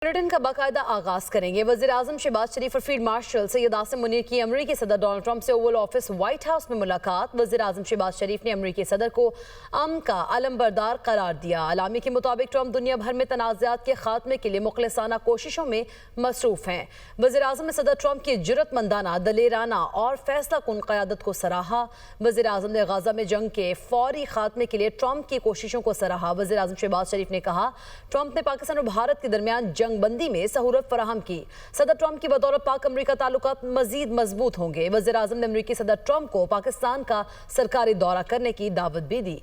Bulletin का बाकायदा आगाज करेंगे। वज़ीर-ए-आज़म शहबाज शरीफ और फील्ड मार्शल सैयद आसिम मुनीर की अमरीकी सदर डोनाल्ड ट्रंप से ओवल ऑफिस व्हाइट हाउस में मुलाकात। वज़ीर-ए-आज़म शहबाज शरीफ ने अमरीकी सदर को अमन का अलमबरदार करार दिया। अलामी के मुताबिक ट्रंप दुनिया भर में तनाज़ात के खात्मे के लिए मुखलिसाना कोशिशों में मसरूफ हैं। वज़ीर-ए-आज़म ने सदर ट्रंप की जुर्रतमंदाना, दलेराना और फैसला कुन क़यादत को सराहा। वज़ीर-ए-आज़म ने गाज़ा में जंग के फौरी खात्मे के लिए ट्रंप की कोशिशों को सराहा। वज़ीर-ए-आज़म शहबाज शरीफ ने कहा, ट्रंप ने पाकिस्तान और भारत के दरमियान बंदी में सहूलत फराहम की। सदर ट्रंप की बदौलत पाक अमरीका ताल्लुकात मजीद मजबूत होंगे। वज़ीर-ए-आज़म ने अमरीकी सदर ट्रंप को पाकिस्तान का सरकारी दौरा करने की दावत भी दी।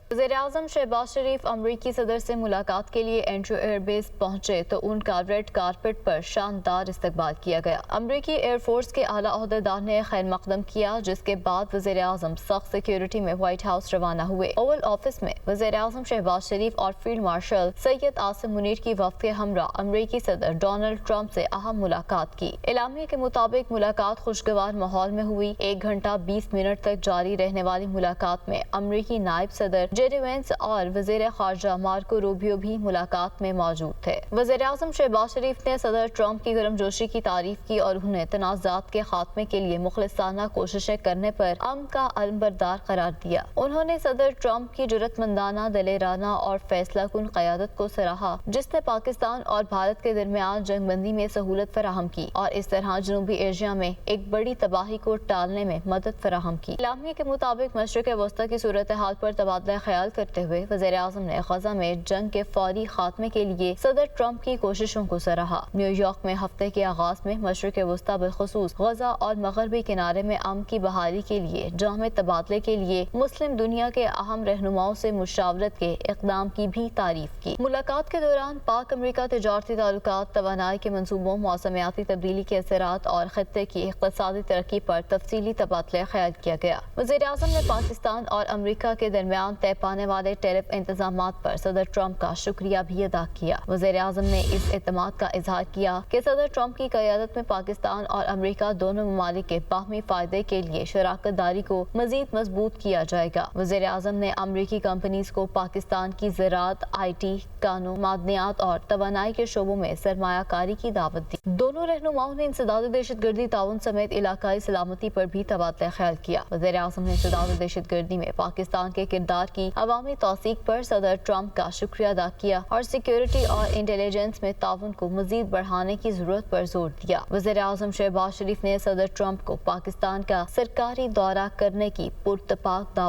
वज़ीर-ए-आज़म शहबाज शरीफ अमरीकी सदर से मुलाकात के लिए एंड्रू एयरबेस पहुंचे तो उनका रेड कारपेट पर शानदार इस्तकबाल किया गया। अमरीकी एयरफोर्स के आला ओहदेदार ने खैर मकदम किया, जिसके बाद वज़ीर-ए-आज़म सख्त सिक्योरिटी में व्हाइट हाउस रवाना हुए। ओवल ऑफिस में वज़ीर-ए-आज़म शहबाज शरीफ और फील्ड मार्शल सैयद आसिम मुनीर की वफ़द के हमरा अमरीकी सदर डोनाल्ड ट्रंप से अहम मुलाकात की। एलामिया के मुताबिक मुलाकात खुशगवार माहौल में हुई। 1 घंटा 20 मिनट तक जारी रहने वाली मुलाकात में अमरीकी नायब सदर जेडी वेंस और वज़ीर ख़ारजा मार्को रूबियो भी मुलाकात में मौजूद थे। वज़ीर-ए-आज़म शहबाज शरीफ ने सदर ट्रंप की गर्मजोशी की तारीफ की और उन्हें तनाज़ात के खात्मे के लिए मुखलिसाना कोशिशें करने पर अमन का अलमबरदार करार दिया। उन्होंने सदर ट्रंप की जुर्रतमंदाना, दलेराना और फैसला कुन क़यादत को सराहा, जिसने पाकिस्तान और भारत के दरमियान जंगबंदी में सहूलत फराहम की और इस तरह जनूबी एशिया में एक बड़ी तबाही को टालने में मदद फराहम की। इलामिया के मुताबिक मशरिक़ वस्ता की सूरत हाल पर तबादला ख्याल करते हुए वज़ीर-ए-आज़म ने गजा में जंग के फौरी खात्मे के लिए सदर ट्रंप की कोशिशों को सराहा। न्यूयॉर्क में हफ्ते के आगाज में मशरिक़ वस्ता बिलखुसूस गजा और मगरबी किनारे में अमन की बहाली के लिए जामे तबादले के लिए मुस्लिम दुनिया के अहम रहनुमाओं से मुशावरत के इक़दाम की भी तारीफ की। मुलाकात के दौरान पाक अमरीका तिजारती ताल्लुकात, तवानाई के मंसूबों, मौसमियाती तब्दीली के असरात और खत्ते की इक़्तिसादी तरक्की पर तफसीली तबादला ख्याल किया गया। वज़ीर-ए-आज़म ने पाकिस्तान और अमरीका के दरमियान तय पाने वाले टैरिफ इंतजामात पर सदर ट्रंप का शुक्रिया भी अदा किया। वज़ीर-ए-आज़म ने इस एतमाद का इजहार किया कि सदर ट्रंप की क़यादत में पाकिस्तान और अमरीका दोनों ममालिक के बाहमी फायदे के लिए शराकत दारी को मजीद मजबूत किया जाएगा। वज़ीर-ए-आज़म ने अमरीकी कंपनीज को पाकिस्तान की ज़राअत, IT, कानून, मादनियात और तवानाई के शोबों में सरमायाकारी की दावत दी। दोनों रहनुमाओं ने इंसदाद दहशतगर्दी ताउन समेत इलाकाई सलामती पर भी तबादला ख्याल किया। वज़ीर-ए-आज़म ने इंसदाद दहशतगर्दी में पाकिस्तान के किरदार की अवामी तौसीक पर सदर ट्रंप का शुक्रिया अदा किया और सिक्योरिटी और इंटेलिजेंस में ताउन को मजीद बढ़ाने की जरूरत पर जोर दिया। वज़ीर-ए-आज़म शहबाज शरीफ ने सदर ट्रंप को पाकिस्तान का सरकारी दौरा करने की पुरतपाक दावत